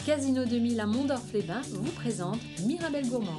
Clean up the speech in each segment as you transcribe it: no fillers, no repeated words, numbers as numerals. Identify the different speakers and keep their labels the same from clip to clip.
Speaker 1: Casino 2000 à Mondorf-les-Bains vous présente Mirabelle Gourmande.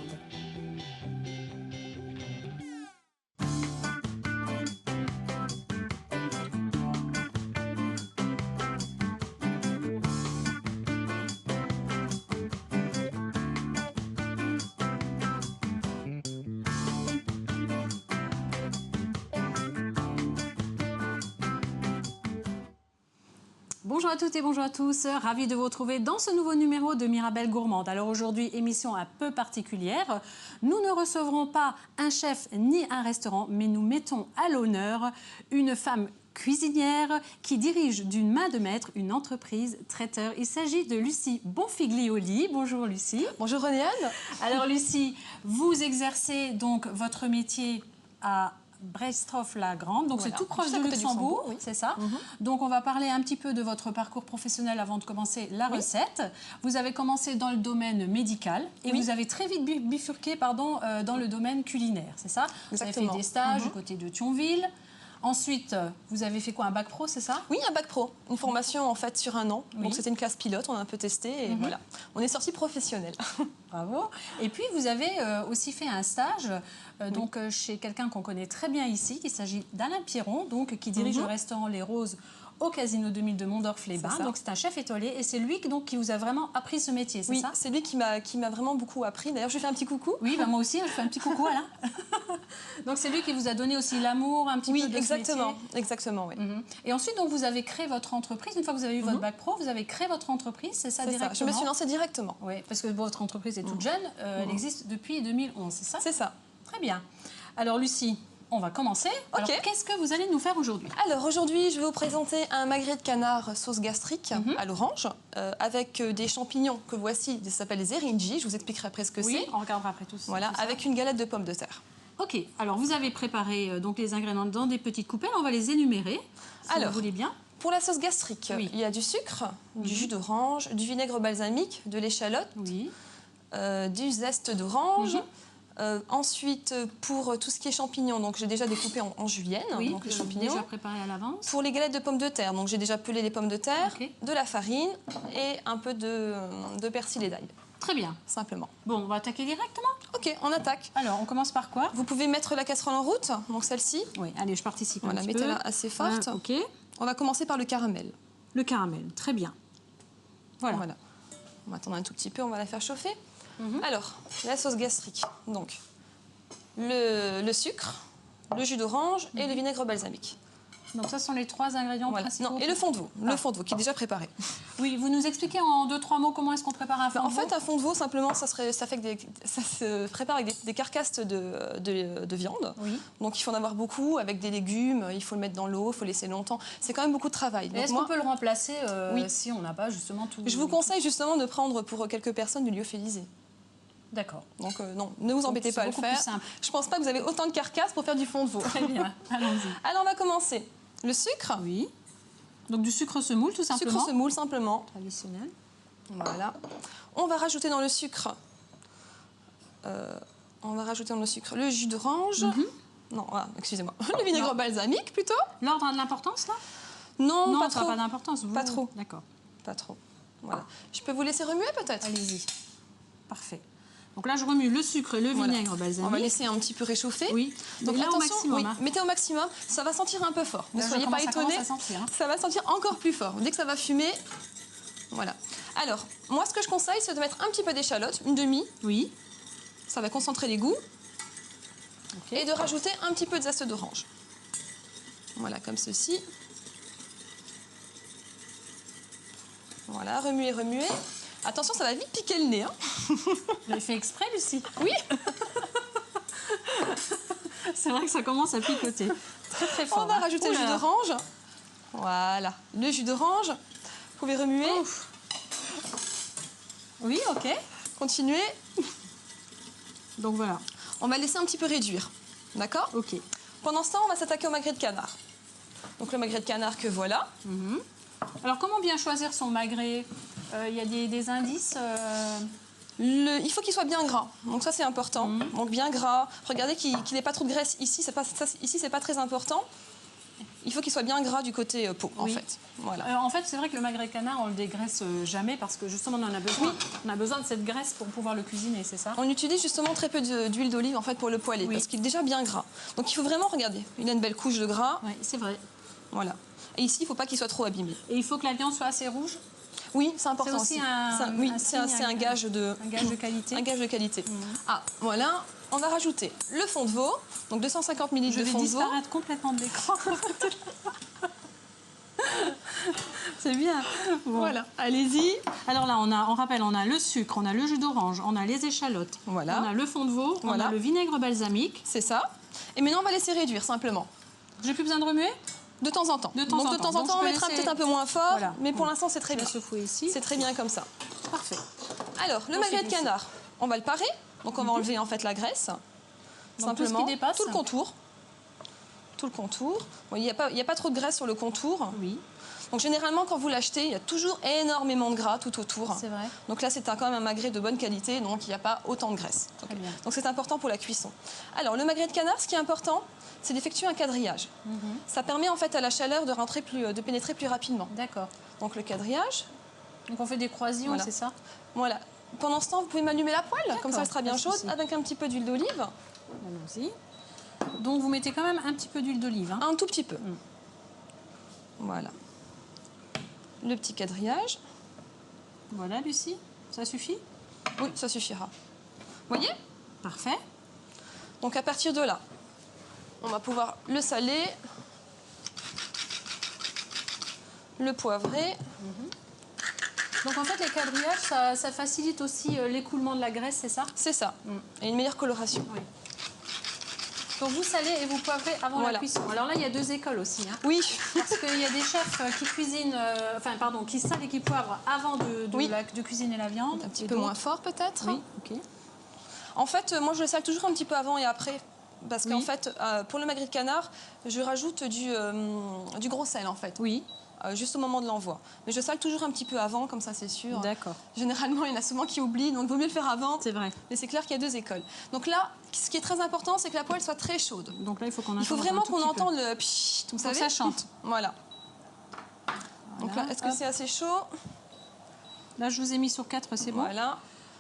Speaker 2: Bonjour à toutes et bonjour à tous, ravi de vous retrouver dans ce nouveau numéro de Mirabelle Gourmande. Alors aujourd'hui, émission un peu particulière. Nous ne recevrons pas un chef ni un restaurant, mais nous mettons à l'honneur une femme cuisinière qui dirige d'une main de maître une entreprise traiteur. Il s'agit de Lucie Bonfiglioli. Bonjour Lucie.
Speaker 3: Bonjour René-Anne.
Speaker 2: Alors Lucie, vous exercez donc votre métier à Brechtshoff-la-Grande, donc
Speaker 3: Voilà,
Speaker 2: c'est tout proche
Speaker 3: juste
Speaker 2: de
Speaker 3: à côté
Speaker 2: Luxembourg,
Speaker 3: oui.
Speaker 2: c'est ça. Donc on va parler un petit peu de votre parcours professionnel avant de commencer la recette. Vous avez commencé dans le domaine médical et vous avez très vite bifurqué dans le domaine culinaire, c'est ça. Vous avez fait des stages du côté de Thionville. Ensuite, vous avez fait quoi, un bac pro, c'est ça?
Speaker 3: Oui, un bac pro, une formation en fait sur un an. Donc c'était une classe pilote, on a un peu testé et voilà. On est sorti professionnel.
Speaker 2: Bravo. Et puis vous avez aussi fait un stage donc, chez quelqu'un qu'on connaît très bien ici. Il s'agit d'Alain Pierron, donc, qui dirige le restaurant Les Roses au Casino 2000 de Mondorf-les-Bains. Donc c'est un chef étoilé et c'est lui donc, qui vous a vraiment appris ce métier, c'est ça?
Speaker 3: Oui, c'est lui qui m'a vraiment beaucoup appris. D'ailleurs, je lui fais un petit coucou.
Speaker 2: Oui, bah, moi aussi, je fais un petit coucou Alain. Donc c'est lui qui vous a donné aussi l'amour un petit peu de ce métier.
Speaker 3: Exactement, oui.
Speaker 2: Et ensuite, donc, vous avez créé votre entreprise. Une fois que vous avez eu votre bac pro, vous avez créé votre entreprise, c'est ça directement?
Speaker 3: Je me suis lancée directement.
Speaker 2: Oui, parce que votre entreprise est toute jeune. Elle existe depuis 2011, c'est ça?
Speaker 3: C'est ça.
Speaker 2: Très bien. Alors Lucie, on va commencer. Alors, qu'est-ce que vous allez nous faire aujourd'hui?
Speaker 3: Alors aujourd'hui, je vais vous présenter un magret de canard sauce gastrique à l'orange avec des champignons que voici, ça s'appelle les eringi. Je vous expliquerai après ce que c'est.
Speaker 2: Oui, on regardera après tout ça.
Speaker 3: Voilà, avec une galette de pommes de terre.
Speaker 2: Ok, alors vous avez préparé donc les ingrédients dans des petites coupelles. On va les énumérer, si vous voulez bien.
Speaker 3: Pour la sauce gastrique, il y a du sucre, du jus d'orange, du vinaigre balsamique, de l'échalote, du zeste d'orange. Ensuite, pour tout ce qui est champignons, donc j'ai déjà découpé en julienne, donc les champignons.
Speaker 2: Déjà préparé à l'avance.
Speaker 3: Pour les galettes de pommes de terre, donc j'ai déjà pelé les pommes de terre, de la farine et un peu de persil et d'ail.
Speaker 2: Très bien.
Speaker 3: Simplement.
Speaker 2: Bon, on va attaquer directement.
Speaker 3: Ok, on attaque.
Speaker 2: Alors, on commence par quoi?
Speaker 3: Vous pouvez mettre la casserole en route, donc celle-ci.
Speaker 2: Oui, allez, je participe un petit peu.
Speaker 3: Mettez-la assez forte.
Speaker 2: Ok.
Speaker 3: On va commencer par le caramel.
Speaker 2: Le caramel, très bien. Voilà.
Speaker 3: On va attendre un tout petit peu, on va la faire chauffer. Alors, la sauce gastrique. Donc, le sucre, le jus d'orange et le vinaigre balsamique.
Speaker 2: Donc ça sont les trois ingrédients principaux.
Speaker 3: Non, et le fond de veau, le fond de veau qui est déjà préparé.
Speaker 2: Oui, vous nous expliquez en 2-3 mots comment est-ce qu'on prépare un fond de veau?
Speaker 3: En fait, un fond de veau, simplement, ça se prépare avec des carcasses de viande. Donc il faut en avoir beaucoup, avec des légumes, il faut le mettre dans l'eau, il faut laisser longtemps. C'est quand même beaucoup de travail.
Speaker 2: Est-ce qu'on peut le remplacer si on n'a pas justement tout?
Speaker 3: Je vous conseille justement de prendre pour quelques personnes du lyophilisé.
Speaker 2: D'accord.
Speaker 3: Donc non, ne vous embêtez pas à le faire. Je pense pas que vous avez autant de carcasses pour faire du fond de veau.
Speaker 2: Très bien, allons-y.
Speaker 3: Alors on va commencer. Le sucre.
Speaker 2: Oui. Donc du sucre semoule tout simplement.
Speaker 3: Sucre semoule simplement.
Speaker 2: Traditionnel.
Speaker 3: Voilà. On va rajouter dans le sucre. Le jus d'orange. Non, excusez-moi. Le vinaigre balsamique plutôt.
Speaker 2: L'ordre a de l'importance là?
Speaker 3: Non, pas
Speaker 2: ça
Speaker 3: trop.
Speaker 2: n'a pas d'importance.
Speaker 3: Pas trop.
Speaker 2: D'accord.
Speaker 3: Pas trop. Voilà. Je peux vous laisser remuer peut-être?
Speaker 2: Allez-y. Parfait. Donc là, je remue le sucre et le vinaigre balsamique.
Speaker 3: On va laisser un petit peu réchauffer.
Speaker 2: Oui.
Speaker 3: Donc
Speaker 2: là,
Speaker 3: attention,
Speaker 2: au maximum,
Speaker 3: mettez au maximum. Ça va sentir un peu fort. Ne soyez pas étonnés. Ça va sentir encore plus fort. Dès que ça va fumer, voilà. Alors, moi, ce que je conseille, c'est de mettre un petit peu d'échalote, une demi.
Speaker 2: Oui.
Speaker 3: Ça va concentrer les goûts. Et de rajouter un petit peu de zeste d'orange. Voilà, comme ceci. Voilà, remuez, remuez. Attention, ça va vite piquer le nez.
Speaker 2: Vous l'avez fait exprès, Lucie?
Speaker 3: Oui.
Speaker 2: C'est vrai que ça commence à picoter. Très, très fort.
Speaker 3: On va rajouter le jus d'orange. Voilà, le jus d'orange. Vous pouvez remuer.
Speaker 2: Oui, ok.
Speaker 3: Continuez.
Speaker 2: Donc voilà.
Speaker 3: On va laisser un petit peu réduire. D'accord?
Speaker 2: Ok.
Speaker 3: Pendant ce temps, on va s'attaquer au magret de canard. Donc le magret de canard que voilà.
Speaker 2: Alors, comment bien choisir son magret? Il y a des indices
Speaker 3: Il faut qu'il soit bien gras, donc ça c'est important. Donc bien gras. Regardez qu'il n'ait pas trop de graisse ici, c'est pas très important. il faut qu'il soit bien gras du côté peau, en fait. Voilà.
Speaker 2: En fait, c'est vrai que le magret de canard, on le dégraisse jamais parce que justement, on en a besoin. Oui. On a besoin de cette graisse pour pouvoir le cuisiner, c'est ça?
Speaker 3: On utilise justement très peu d'huile d'olive en fait pour le poêler parce qu'il est déjà bien gras. Donc il faut vraiment regarder. Il a une belle couche de gras.
Speaker 2: Oui, c'est vrai.
Speaker 3: Voilà. Et ici, il ne faut pas qu'il soit trop abîmé.
Speaker 2: Et il faut que la viande soit assez rouge?
Speaker 3: Oui, c'est important aussi. C'est un gage de
Speaker 2: qualité.
Speaker 3: Un gage de qualité. Ah, voilà. On va rajouter le fond de veau, donc 250 ml de fond de veau.
Speaker 2: Je vais disparaître complètement de l'écran. C'est bien. Bon.
Speaker 3: Voilà, allez-y.
Speaker 2: Alors là, on rappelle, on a le sucre, on a le jus d'orange, on a les échalotes,
Speaker 3: voilà.
Speaker 2: On a le fond de veau, on a le vinaigre balsamique.
Speaker 3: C'est ça. Et maintenant, on va laisser réduire simplement.
Speaker 2: J'ai plus besoin de remuer?
Speaker 3: De temps en temps.
Speaker 2: De temps en temps,
Speaker 3: on mettra peut-être un peu moins fort, mais pour l'instant, c'est très bien.
Speaker 2: Secouer ici.
Speaker 3: C'est très bien comme ça.
Speaker 2: Parfait.
Speaker 3: Alors, le magret de canard, on va le parer. Donc, on va enlever en fait la graisse.
Speaker 2: Donc,
Speaker 3: simplement,
Speaker 2: tout ce qui dépasse.
Speaker 3: Tout le contour. Tout le contour. Bon, il n'y a pas trop de graisse sur le contour.
Speaker 2: Oui.
Speaker 3: Donc, généralement, quand vous l'achetez, il y a toujours énormément de gras tout autour.
Speaker 2: C'est vrai.
Speaker 3: Donc là, c'est quand même un magret de bonne qualité, donc il n'y a pas autant de graisse.
Speaker 2: Très bien.
Speaker 3: Donc, c'est important pour la cuisson. Alors, le magret de canard, ce qui est important, c'est d'effectuer un quadrillage. Ça permet en fait à la chaleur de pénétrer plus rapidement.
Speaker 2: D'accord.
Speaker 3: Donc, le quadrillage.
Speaker 2: Donc, on fait des croisillons, c'est ça?
Speaker 3: Voilà. Pendant ce temps, vous pouvez m'allumer la poêle, comme ça elle sera bien chaude, avec un petit peu d'huile d'olive.
Speaker 2: Allons-y. Donc vous mettez quand même un petit peu d'huile d'olive. Hein.
Speaker 3: Un tout petit peu. Voilà. Le petit quadrillage.
Speaker 2: Voilà, Lucie, ça suffit?
Speaker 3: Oui, ça suffira. Vous voyez?
Speaker 2: Parfait.
Speaker 3: Donc à partir de là, on va pouvoir le saler, le poivrer.
Speaker 2: Donc en fait, les quadrillages, ça facilite aussi l'écoulement de la graisse, c'est ça?
Speaker 3: C'est ça. Et une meilleure coloration.
Speaker 2: Oui. Donc vous salez et vous poivrez avant la cuisson. Alors là, il y a deux écoles aussi. Hein.
Speaker 3: Oui.
Speaker 2: Parce qu'il y a des chefs qui cuisinent, qui salent et qui poivrent avant de cuisiner la viande.
Speaker 3: Un petit peu moins fort peut-être.
Speaker 2: Oui, ok.
Speaker 3: En fait, moi je le sale toujours un petit peu avant et après. Parce qu'en fait, pour le magret de canard, je rajoute du gros sel en fait.
Speaker 2: Oui.
Speaker 3: Juste au moment de l'envoi. Mais je sale toujours un petit peu avant, comme ça c'est sûr.
Speaker 2: D'accord.
Speaker 3: Généralement, il y en a souvent qui oublient, donc il vaut mieux le faire avant.
Speaker 2: C'est vrai.
Speaker 3: Mais c'est clair qu'il y a deux écoles. Donc là, ce qui est très important, c'est que la poêle soit très chaude.
Speaker 2: Donc là, il faut
Speaker 3: vraiment qu'on entende le pchit, vous savez,
Speaker 2: ça chante.
Speaker 3: Voilà. Donc là, est-ce que c'est assez chaud?
Speaker 2: Là, je vous ai mis sur 4, c'est bon.
Speaker 3: Voilà.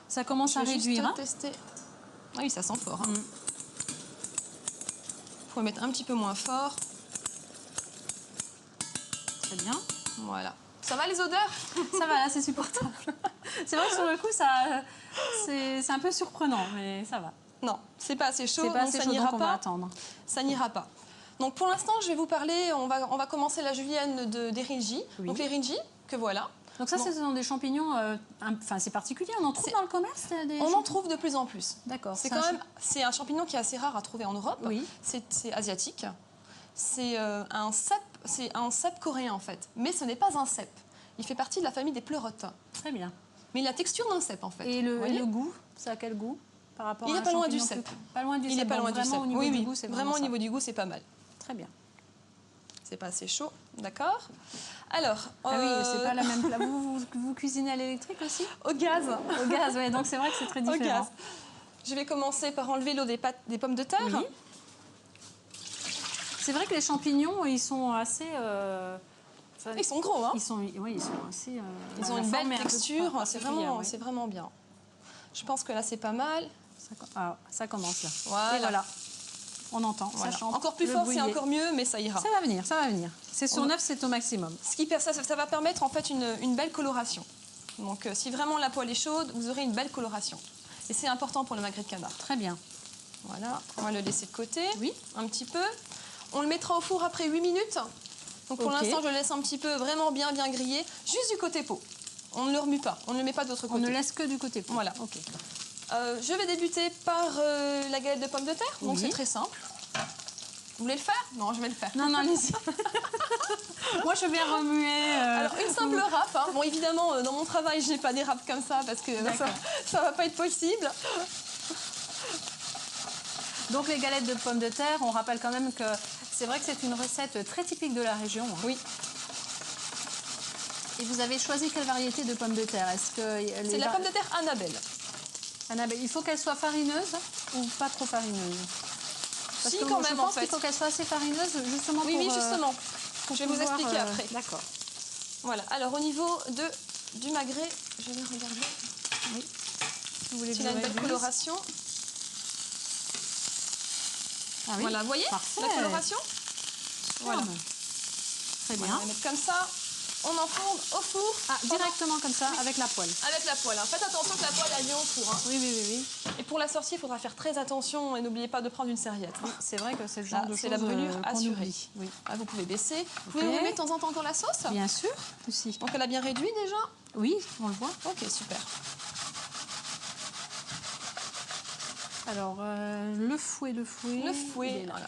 Speaker 2: Ça commence à réduire.
Speaker 3: Juste tester. Ah oui, ça sent fort. Il faut mettre un petit peu moins fort.
Speaker 2: Très bien.
Speaker 3: Voilà. Ça va les odeurs?
Speaker 2: Ça va, là, c'est supportable. C'est vrai que sur le coup, c'est un peu surprenant, mais ça va.
Speaker 3: Non, c'est pas assez chaud,
Speaker 2: donc ça n'ira pas.
Speaker 3: On va attendre. Ça n'ira pas. Donc pour l'instant, je vais vous parler, on va commencer la julienne des ringis. Oui. Donc les ringis, que voilà.
Speaker 2: Donc ça, ce sont des champignons, c'est particulier, on en trouve dans le commerce
Speaker 3: On en trouve de plus en plus.
Speaker 2: D'accord.
Speaker 3: C'est un champignon qui est assez rare à trouver en Europe.
Speaker 2: Oui.
Speaker 3: C'est asiatique. C'est un cèpe coréen en fait. Mais ce n'est pas un cèpe. Il fait partie de la famille des pleurotes.
Speaker 2: Très bien.
Speaker 3: Mais il a la texture d'un cèpe en fait.
Speaker 2: Et le goût, ça a quel goût par rapport
Speaker 3: Il
Speaker 2: à
Speaker 3: n'est pas loin du cèpe.
Speaker 2: Pas loin du cèpe.
Speaker 3: Il n'est pas loin du cèpe.
Speaker 2: Au niveau du goût, c'est
Speaker 3: vraiment au niveau du goût, c'est pas mal.
Speaker 2: Très bien.
Speaker 3: C'est pas assez chaud, d'accord. Alors,
Speaker 2: ah oui, c'est pas la même. Vous cuisinez à l'électrique aussi?
Speaker 3: Au gaz.
Speaker 2: Au gaz, oui. Donc c'est vrai que c'est très différent.
Speaker 3: Au gaz. Je vais commencer par enlever l'eau des pommes de terre.
Speaker 2: Oui. C'est vrai que les champignons, ils sont assez.
Speaker 3: Ils sont gros, hein?
Speaker 2: Ils sont assez.
Speaker 3: Ils ont une belle texture. C'est vraiment bien. Je pense que là, c'est pas mal.
Speaker 2: Ça commence là.
Speaker 3: Voilà.
Speaker 2: Et voilà. On entend, ça chante.
Speaker 3: Encore plus fort, c'est encore mieux, mais ça ira.
Speaker 2: Ça va venir, ça va venir. C'est sur 9, c'est au maximum.
Speaker 3: Ça va permettre en fait une belle coloration. Donc si vraiment la poêle est chaude, vous aurez une belle coloration. Et c'est important pour le magret de canard.
Speaker 2: Très bien.
Speaker 3: Voilà, on va le laisser de côté.
Speaker 2: Oui.
Speaker 3: Un petit peu. On le mettra au four après 8 minutes. Donc pour l'instant, je le laisse un petit peu vraiment bien griller, juste du côté peau. On ne le remue pas, on ne le met pas de l'autre côté.
Speaker 2: On ne laisse que du côté peau.
Speaker 3: Voilà.
Speaker 2: Ok.
Speaker 3: Je vais débuter par la galette de pommes de terre, donc c'est très simple. Vous voulez le faire? Non, je vais le faire.
Speaker 2: Non, allez-y. Moi, je vais remuer.
Speaker 3: Alors, une simple râpe. Hein. Bon, évidemment, dans mon travail, je n'ai pas des râpes comme ça parce que ça ne va pas être possible.
Speaker 2: Donc, les galettes de pommes de terre, on rappelle quand même que c'est vrai que c'est une recette très typique de la région. Hein.
Speaker 3: Oui.
Speaker 2: Et vous avez choisi quelle variété de pommes de terre?
Speaker 3: C'est la pomme de terre Annabelle.
Speaker 2: Annabelle, il faut qu'elle soit farineuse ou pas trop farineuse?
Speaker 3: Si, quand même, en fait.
Speaker 2: Il faut qu'elle soit assez farineuse, justement pour...
Speaker 3: Oui, justement. Je vais vous expliquer après.
Speaker 2: D'accord.
Speaker 3: Voilà. Alors, au niveau du magret, je vais regarder.
Speaker 2: Oui. Vous voulez
Speaker 3: tu as une belle coloration.
Speaker 2: Ah oui.
Speaker 3: Voilà, vous voyez la coloration? Voilà.
Speaker 2: Très bien.
Speaker 3: On va mettre comme ça. On enfourne au four.
Speaker 2: Ah, directement comme ça, avec la poêle.
Speaker 3: Avec la poêle. Faites attention que la poêle aille bien au four. Hein.
Speaker 2: Oui.
Speaker 3: Et pour la sorcier, il faudra faire très attention et n'oubliez pas de prendre une serviette.
Speaker 2: Oui, c'est vrai que c'est le genre de choses
Speaker 3: c'est la brûlure assurée.
Speaker 2: Oui.
Speaker 3: Ah, vous pouvez baisser. Vous pouvez remettre de temps en temps encore la sauce?
Speaker 2: Bien sûr, aussi.
Speaker 3: Donc elle a bien réduit déjà?
Speaker 2: Oui, on le voit.
Speaker 3: Ok, super.
Speaker 2: Alors, le fouet.
Speaker 3: Le fouet,
Speaker 2: voilà.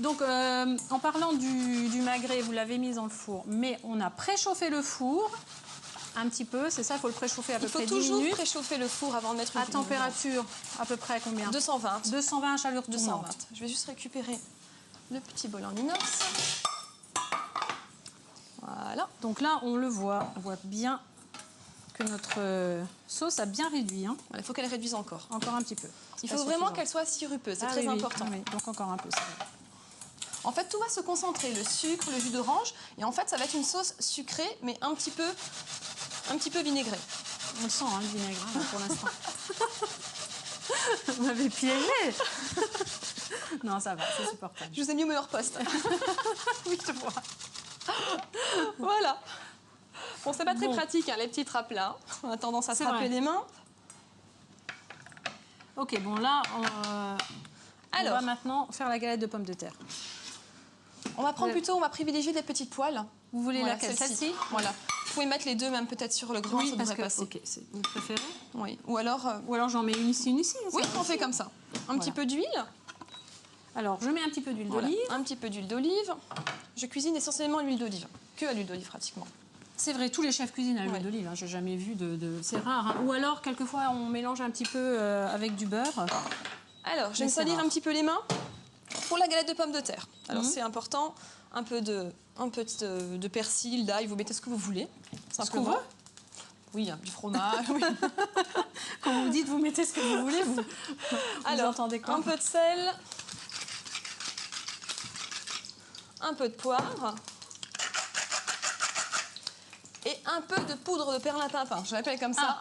Speaker 2: Donc, en parlant du magret, vous l'avez mis dans le four, mais on a préchauffé le four un petit peu, c'est ça, il faut le préchauffer à peu près 10 minutes. Il faut toujours
Speaker 3: préchauffer le four avant de mettre
Speaker 2: à température à peu près combien?
Speaker 3: 220.
Speaker 2: 220 à chaleur tournante.
Speaker 3: 220. Je vais juste récupérer le petit bol en inox. Voilà.
Speaker 2: Donc là, on voit bien que notre sauce a bien réduit. Hein.
Speaker 3: Voilà, il faut qu'elle réduise encore.
Speaker 2: Encore un petit peu.
Speaker 3: Il faut vraiment qu'elle soit sirupeuse, c'est très important.
Speaker 2: Oui. Donc encore un peu, ça va.
Speaker 3: En fait, tout va se concentrer, le sucre, le jus d'orange, et en fait, ça va être une sauce sucrée, mais un petit peu vinaigrée.
Speaker 2: On le sent, hein, le vinaigre, hein, pour l'instant. Vous m'avez piégé. Non, ça va, c'est supportable.
Speaker 3: Je vous ai mis au meilleur poste.
Speaker 2: Oui, je vois.
Speaker 3: Voilà. Bon, c'est pas très pratique, hein, les petits traplats. On a tendance à se râper les mains.
Speaker 2: Ok, bon là, on va maintenant faire la galette de pommes de terre.
Speaker 3: On va prendre on va privilégier des petites poêles.
Speaker 2: Vous voulez laquelle? Celle-ci?
Speaker 3: Voilà. Vous pouvez mettre les deux, même peut-être sur le grand, ça devrait passer.
Speaker 2: Ok, vous préférez?
Speaker 3: Oui. Ou alors
Speaker 2: j'en mets une ici.
Speaker 3: Oui, on fait comme ça. Un petit peu d'huile.
Speaker 2: Alors, je mets un petit peu d'huile d'olive.
Speaker 3: Un petit peu d'huile d'olive. Je cuisine essentiellement à l'huile d'olive. Que à l'huile d'olive, pratiquement.
Speaker 2: C'est vrai, tous les chefs cuisinent à l'huile d'olive. Hein. J'ai jamais vu c'est rare. Hein. Ou alors, quelquefois, on mélange un petit peu avec du beurre.
Speaker 3: Alors, je vais me salir un petit peu les mains pour la galette de pommes de terre. Alors, c'est important. Un peu de persil, d'ail, vous mettez ce que vous voulez.
Speaker 2: Ce qu'on veut.
Speaker 3: Oui, du fromage. Oui.
Speaker 2: Quand vous dites vous mettez ce que vous voulez, vous entendez quoi?
Speaker 3: Un peu de sel. Un peu de poivre. Et un peu de poudre de perlimpinpin, je l'appelle comme ça.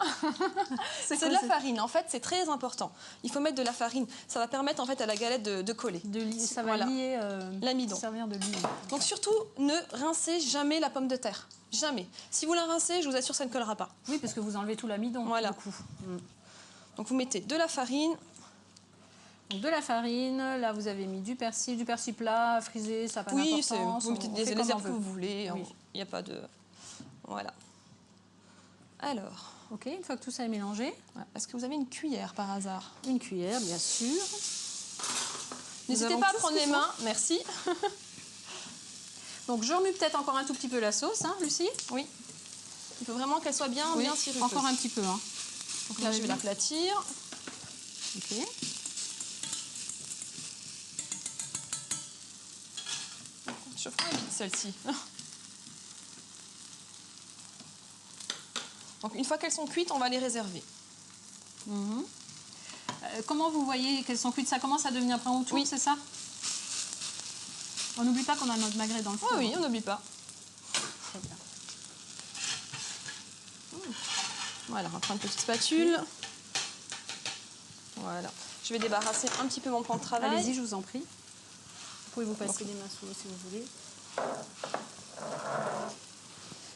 Speaker 3: C'est de la farine, en fait, c'est très important. Il faut mettre de la farine, ça va permettre en fait à la galette de coller.
Speaker 2: Ça va lier
Speaker 3: l'amidon.
Speaker 2: Servir de lier.
Speaker 3: Donc surtout, ne rincez jamais la pomme de terre. Jamais. Si vous la rincez, je vous assure, ça ne collera pas.
Speaker 2: Oui, parce que vous enlevez tout l'amidon.
Speaker 3: Voilà.
Speaker 2: Du coup.
Speaker 3: Donc vous mettez de la farine.
Speaker 2: Donc de la farine, là vous avez mis du persil plat, frisé, ça n'a pas d'importance.
Speaker 3: Vous mettez des herbes que vous voulez, il n'y a pas de... Voilà. Alors.
Speaker 2: Ok, une fois que tout ça est mélangé.
Speaker 3: Est-ce que vous avez une cuillère par hasard?
Speaker 2: Une cuillère, bien sûr.
Speaker 3: N'hésitez pas à prendre les mains, merci.
Speaker 2: Donc je remue peut-être encore un tout petit peu la sauce, hein, Lucie?
Speaker 3: Oui. Il faut vraiment qu'elle soit bien sirupeuse.
Speaker 2: Encore un petit peu. Hein.
Speaker 3: Donc là, je vais l'aplatir.
Speaker 2: Ok.
Speaker 3: Je ferai vite celle-ci. Donc une fois qu'elles sont cuites, on va les réserver.
Speaker 2: Comment vous voyez qu'elles sont cuites? Ça commence à devenir brun ou tout, c'est ça? On n'oublie pas qu'on a notre magret dans le four.
Speaker 3: Oui, on n'oublie pas.
Speaker 2: Très bien.
Speaker 3: Voilà, on va prendre une petite spatule. Voilà. Je vais débarrasser un petit peu mon plan de travail.
Speaker 2: Allez-y, je vous en prie. Vous pouvez vous passer les mains sous l'eau si vous voulez.